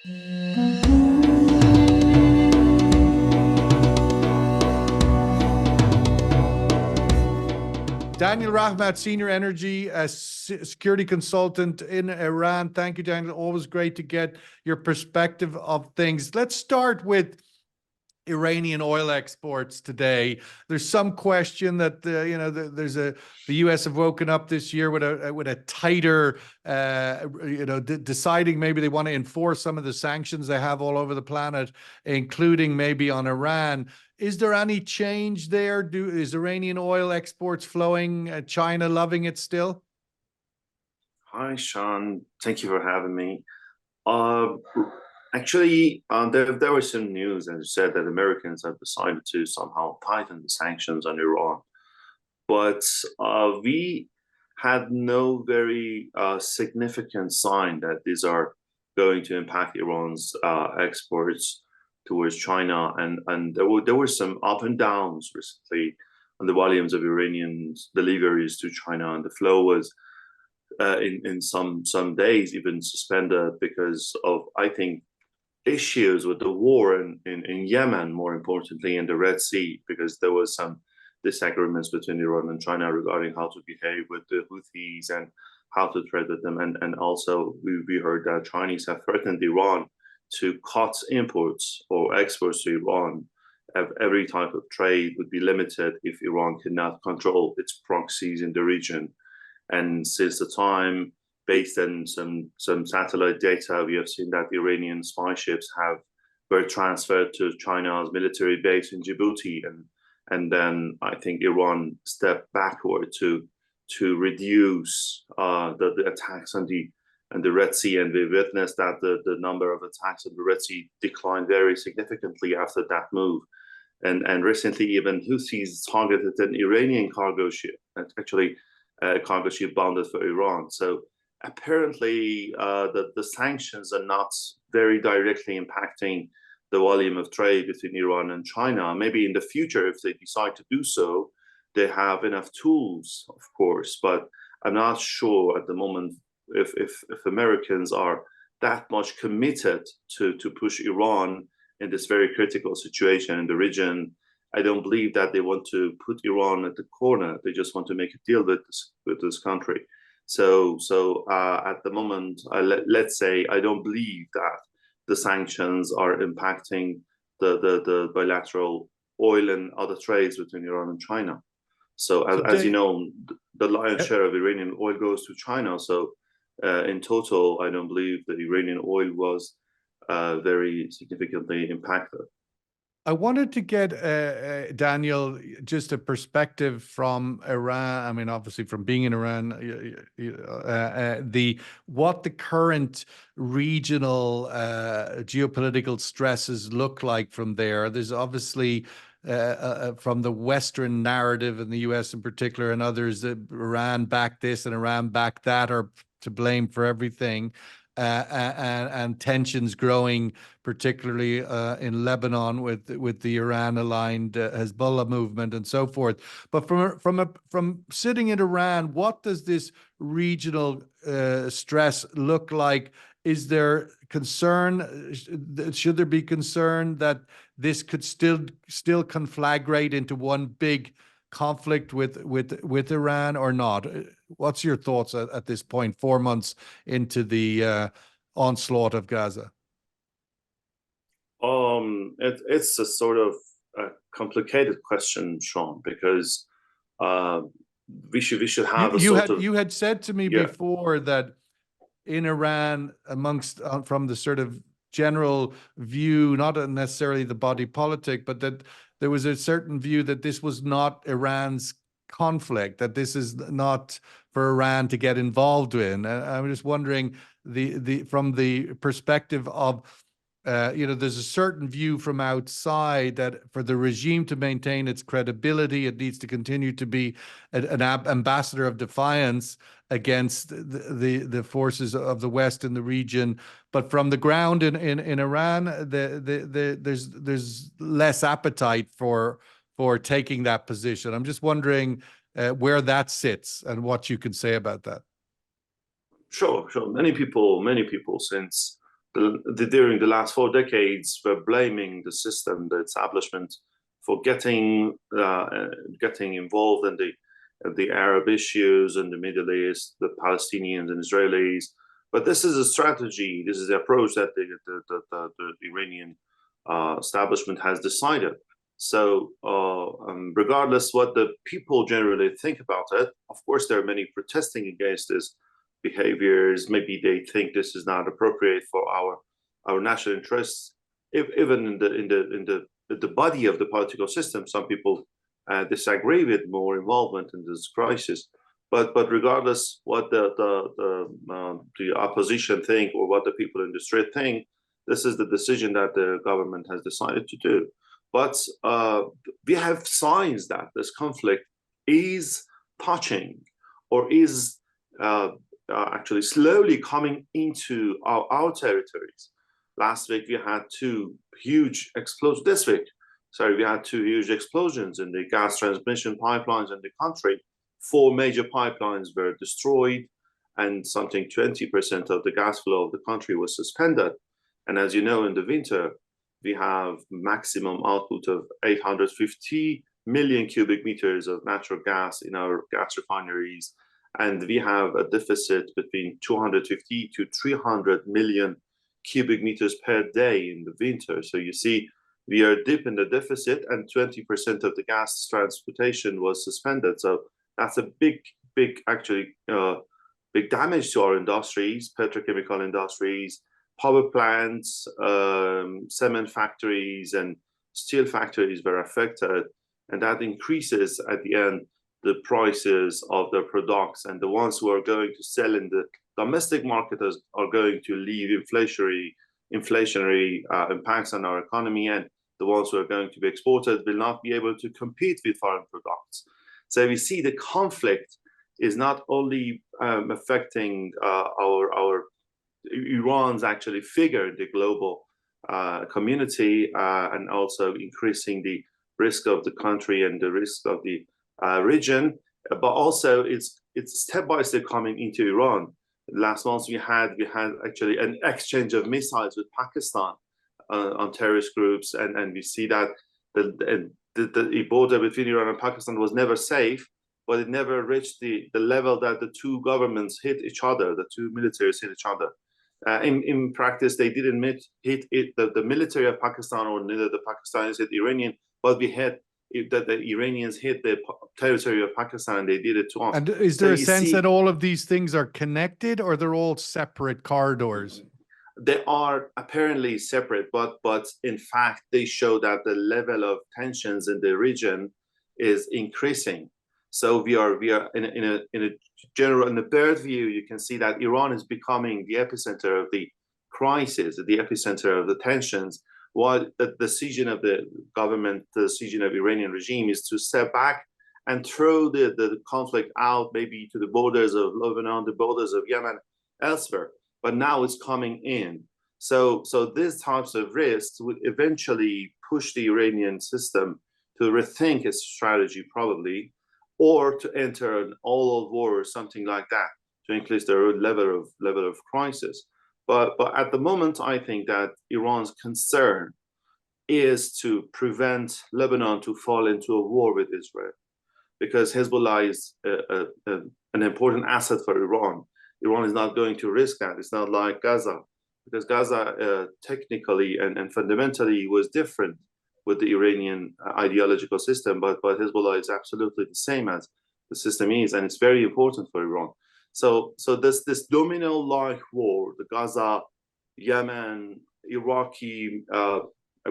Danial Rahmat, Senior Energy Security Consultant in Iran. Thank you, Daniel. Always great to get your perspective of things. Let's start with Iranian oil exports today. There's some question that the U.S. have woken up this year with a tighter, deciding maybe they want to enforce some of the sanctions they have all over the planet, including maybe on Iran. Is there any change there? Is Iranian oil exports flowing? China loving it still? Hi, Sean. Thank you for having me. Actually, there was some news, as you said, that Americans have decided to somehow tighten the sanctions on Iran. But we had no very significant sign that these are going to impact Iran's exports towards China. And there were some up and downs recently on the volumes of Iranian deliveries to China, and the flow was in some days even suspended because of, I think, issues with the war in Yemen, more importantly, in the Red Sea, because there was some disagreements between Iran and China regarding how to behave with the Houthis and how to trade with them. And also we heard that Chinese have threatened Iran to cut imports or exports to Iran. Every type of trade would be limited if Iran cannot control its proxies in the region. And since the time, based on some satellite data, we have seen that Iranian spy ships were transferred to China's military base in Djibouti, and then I think Iran stepped backward to reduce the attacks on the Red Sea, and we witnessed that the number of attacks on the Red Sea declined very significantly after that move. And recently, even Houthis targeted an Iranian cargo ship, actually a cargo ship bounded for Iran. So apparently, the sanctions are not very directly impacting the volume of trade between Iran and China. Maybe in the future, if they decide to do so, they have enough tools, of course. But I'm not sure at the moment if Americans are that much committed to push Iran in this very critical situation in the region. I don't believe that they want to put Iran at the corner. They just want to make a deal with this country. So at the moment, let's say I don't believe that the sanctions are impacting the bilateral oil and other trades between Iran and China. So as you know, the lion's share of Iranian oil goes to China. So in total, I don't believe the Iranian oil was very significantly impacted. I wanted to get, Daniel, just a perspective from Iran. I mean, obviously from being in Iran, what the current regional geopolitical stresses look like from there. There's obviously from the Western narrative in the US in particular and others that Iran backed this and Iran backed that are to blame for everything. And tensions growing, particularly in Lebanon with the Iran-aligned Hezbollah movement and so forth. But from sitting in Iran, what does this regional stress look like? Is there concern? Should there be concern that this could still conflagrate into one big conflict with Iran or not? What's your thoughts at this point, 4 months into the onslaught of Gaza? It's a sort of a complicated question, Sean, because we should have you had said to me before that in Iran, amongst from the sort of general view, not necessarily the body politic, but that there was a certain view that this was not Iran's conflict, that this is not for Iran to get involved in. I'm just wondering from the perspective of, there's a certain view from outside that for the regime to maintain its credibility, it needs to continue to be an ambassador of defiance against the forces of the West in the region. But from the ground in Iran, there's less appetite for taking that position. I'm just wondering where that sits and what you can say about that. Sure. Many people since during the last 4 decades, were blaming the system, the establishment, for getting involved in the Arab issues in the Middle East, the Palestinians and Israelis. But this is a strategy, this is the approach that the Iranian establishment has decided. So regardless what the people generally think about it, of course there are many protesting against this behaviors. Maybe they think this is not appropriate for our national interests. Even in the body of the political system, some people disagree with more involvement in this crisis. But regardless what the opposition think or what the people in the street think, this is the decision that the government has decided to do. But we have signs that this conflict is touching or is actually slowly coming into our territories. Last week we had two huge explosions. This week, sorry, we had two huge explosions in the gas transmission pipelines in the country. 4 major pipelines were destroyed, and something 20% of the gas flow of the country was suspended. And as you know, in the winter, we have maximum output of 850 million cubic meters of natural gas in our gas refineries. And we have a deficit between 250 to 300 million cubic meters per day in the winter. So you see, we are deep in the deficit, and 20% of the gas transportation was suspended. So that's a big damage to our industries, petrochemical industries, power plants, cement factories, and steel factories were affected. And that increases at the end the prices of the products, and the ones who are going to sell in the domestic market are going to leave inflationary impacts on our economy, and the ones who are going to be exported will not be able to compete with foreign products. So we see the conflict is not only affecting our Iran's actually figure in the global community, and also increasing the risk of the country and the risk of the region, but also it's step by step coming into Iran. Last month we had actually an exchange of missiles with Pakistan on terrorist groups, and we see that the border between Iran and Pakistan was never safe, but it never reached the level that the two governments hit each other, the two militaries hit each other. In practice, they didn't hit the military of Pakistan, or neither the Pakistanis hit the Iranian, but we had that the Iranians hit the territory of Pakistan, and they did it to us. And is there a sense that all of these things are connected, or they're all separate corridors? They are apparently separate, but in fact, they show that the level of tensions in the region is increasing. So we are in a general, in the bird view, you can see that Iran is becoming the epicenter of the crisis, the epicenter of the tensions, while the decision of the government, the decision of the Iranian regime is to step back and throw the conflict out, maybe to the borders of Lebanon, the borders of Yemen, elsewhere. But now it's coming in. So these types of risks would eventually push the Iranian system to rethink its strategy, probably, or to enter an all-out war or something like that, to increase their level of crisis. But at the moment, I think that Iran's concern is to prevent Lebanon to fall into a war with Israel, because Hezbollah is an important asset for Iran. Iran is not going to risk that. It's not like Gaza, because Gaza technically and fundamentally was different with the Iranian ideological system, but Hezbollah is absolutely the same as the system is, and it's very important for Iran. So this domino-like war, the Gaza, Yemen, Iraqi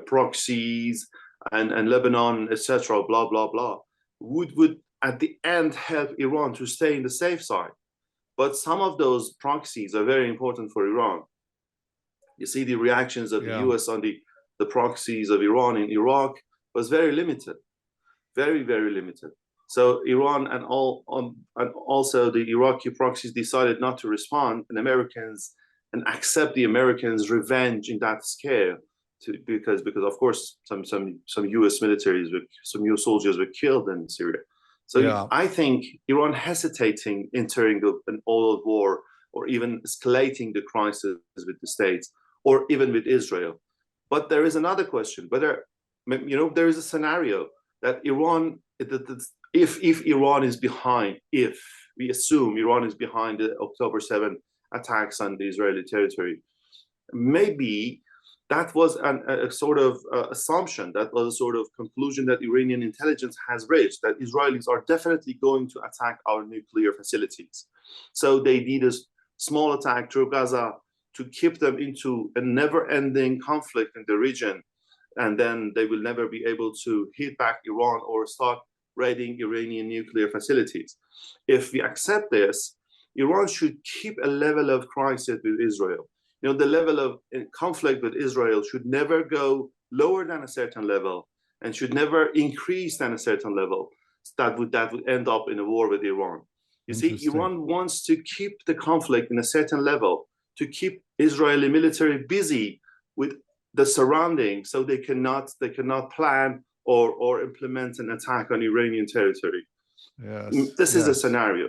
proxies, and Lebanon, etc., blah blah blah, would at the end help Iran to stay in the safe side. But some of those proxies are very important for Iran. You see the reactions of the US on the proxies of Iran in Iraq was very limited, very, very limited. So Iran and also the Iraqi proxies decided not to respond, and accept the Americans' revenge in that scale, because of course some US militaries, some US soldiers were killed in Syria. So I think Iran hesitating entering an all-out war or even escalating the crisis with the States or even with Israel. But there is another question, whether, there is a scenario that Iran, if Iran is behind, if we assume Iran is behind the October 7 attacks on the Israeli territory, maybe that was a sort of assumption, that was a sort of conclusion that Iranian intelligence has reached, that Israelis are definitely going to attack our nuclear facilities. So they did a small attack through Gaza to keep them into a never-ending conflict in the region, and then they will never be able to hit back Iran or start raiding Iranian nuclear facilities. If we accept this, Iran should keep a level of crisis with Israel. The level of conflict with Israel should never go lower than a certain level and should never increase than a certain level. That would end up in a war with Iran. You see, Iran wants to keep the conflict in a certain level, to keep Israeli military busy with the surroundings, so they cannot plan or implement an attack on Iranian territory. Yes, this is a scenario.